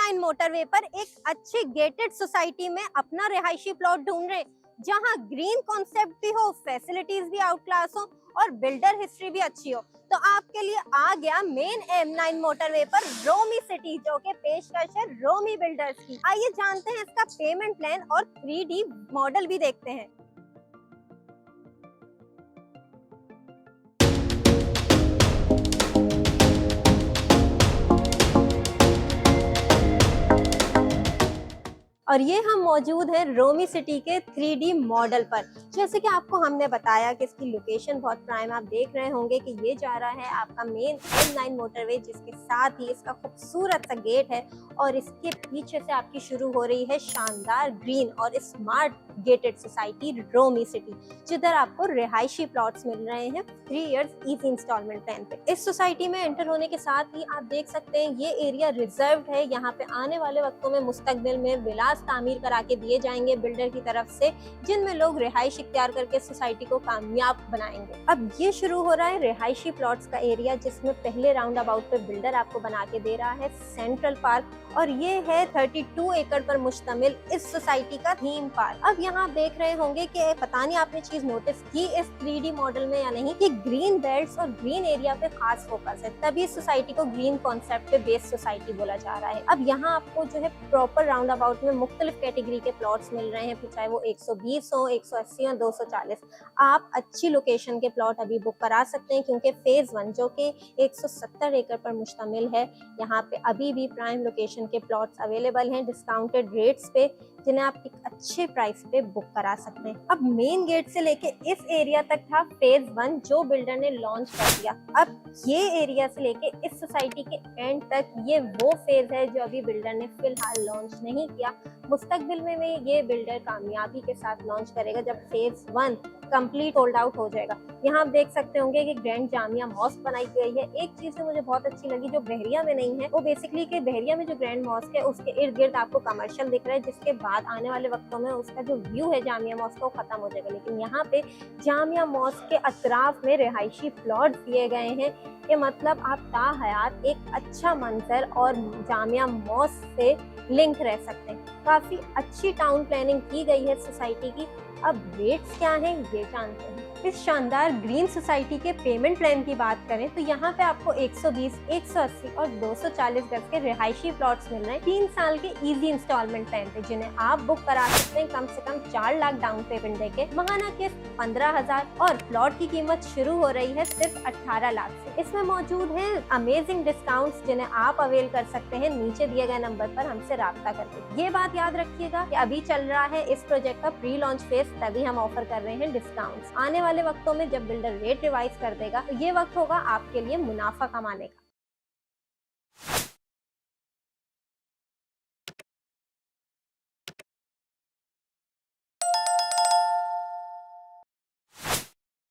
M9 motorway पर एक अच्छी गेटेड सोसाइटी में अपना रिहायशी प्लॉट ढूंढ रहे हैं, जहां ग्रीन कॉन्सेप्ट भी हो, फैसिलिटीज भी आउट क्लास हो और बिल्डर हिस्ट्री भी अच्छी हो, तो आपके लिए आ गया मेन M9 मोटरवे पर रोमी सिटी, जो कि पेशकश है रोमी बिल्डर्स की। आइए जानते हैं इसका पेमेंट प्लान और 3D मॉडल भी देखते हैं। और ये हम मौजूद हैं रोमी सिटी के 3D मॉडल पर। जैसे कि आपको हमने बताया कि इसकी लोकेशन बहुत प्राइम, आप देख रहे होंगे कि ये जा रहा है आपका मेन M9 मोटरवे, जिसके साथ ही इसका खूबसूरत सा गेट है और इसके पीछे से आपकी शुरू हो रही है शानदार ग्रीन और स्मार्ट गेटेड सोसाइटी रोमी सिटी, जिधर आपको रिहायशी प्लॉट्स मिल रहे हैं 3 इयर्स इजी इंस्टॉलमेंट प्लान पे। इस सोसाइटी में एंटर होने के साथ ही आप देख सकते हैं ये एरिया रिजर्व्ड है। यहाँ पे आने वाले वक्तों में मुस्तकबिल में विलास तामीर करा के दिए जाएंगे बिल्डर की तरफ से, जिनमें लोग रिहाइश इख्तियार करके सोसाइटी को कामयाब बनाएंगे। अब ये शुरू हो रहा है रिहायशी प्लॉट्स का एरिया, जिसमें पहले राउंड अबाउट पे बिल्डर आपको बना के दे रहा है सेंट्रल पार्क, और ये है 32 एकड़ पर मुश्तमिल इस सोसाइटी का थीम पार्क। अब यहाँ आप देख रहे होंगे कि पता नहीं आपने चीज नोटिस की इस 3D मॉडल में या नहीं, कि ग्रीन बेल्ट्स और ग्रीन एरिया पे खास फोकस है, तभी इस सोसाइटी को ग्रीन कॉन्सेप्ट पे बेस्ड सोसाइटी बोला जा रहा है। अब यहाँ आपको जो है प्रॉपर राउंड अबाउट में मुख्तलिफ कैटेगरी के प्लॉट्स मिल रहे हैं, चाहे वो 120 हो, 180 हो, 240। आप अच्छी लोकेशन के प्लॉट अभी बुक करा सकते हैं, क्योंकि फेज 1 जो कि 170 एकड़ पर मुश्तमिल है, यहाँ पे अभी भी प्राइम लोकेशन के प्लॉट्स अवेलेबल हैं डिस्काउंटेड रेट्स पे, जिन्हें आप एक अच्छे प्राइस पे बुक करा सकते हैं। अब मेन गेट से लेके इस एरिया तक था फेज 1 जो बिल्डर ने लॉन्च कर दिया। अब ये एरिया से लेके इस सोसाइटी के एंड तक ये वो फेज है जो अभी बिल्डर ने फिलहाल लॉन्च नहीं किया। मुस्तकबिल में ये बिल्डर कामयाबी के साथ लॉन्च करेगा जब फेज 1 कंप्लीट सोल्ड आउट हो जाएगा। यहाँ आप देख सकते होंगे कि ग्रैंड जामिया मॉस्क बनाई गई है। एक चीज जो मुझे बहुत अच्छी लगी जो बहरिया में नहीं है, वो बेसिकली कि बहरिया में जो ग्रैंड मॉस्क है उसके इर्द गिर्द आपको कमर्शियल दिख रहा है, जिसके बाद आने वाले वक्तों में उसका जो व्यू है जामिया मॉस्क का खत्म हो जाएगा। लेकिन यहाँ पे जामिया मॉस्क के अतराफ में रिहायशी प्लॉट दिए गए हैं। ये मतलब आप ताहयात एक अच्छा मंजर और जामिया मॉस्क से लिंक रह सकते हैं। काफी अच्छी टाउन प्लानिंग की गई है सोसाइटी की। अब रेट्स क्या हैं ये जानते हैं। इस शानदार ग्रीन सोसाइटी के पेमेंट प्लान की बात करें तो यहाँ पे आपको 120, 180 और 240 गज के रिहायशी प्लॉट्स मिल रहे हैं 3 साल के इजी इंस्टॉलमेंट प्लान पे, जिन्हें आप बुक करा सकते हैं कम से कम 4 लाख डाउन पेमेंट देके, महाना किस्त 15,000 और प्लॉट की कीमत शुरू हो रही है सिर्फ 18 लाख से। इसमें मौजूद है अमेजिंग डिस्काउंट्स, जिन्हें आप अवेल कर सकते हैं नीचे दिए गए नंबर पर हमसे राब्ता करके। ये बात याद रखिएगा कि अभी चल रहा है इस प्रोजेक्ट का प्री लॉन्च फेज, तभी हम ऑफर कर रहे हैं डिस्काउंट्स। आने वाले वक्तों में जब बिल्डर रेट रिवाइज कर देगा तो ये वक्त होगा आपके लिए मुनाफा कमाने का।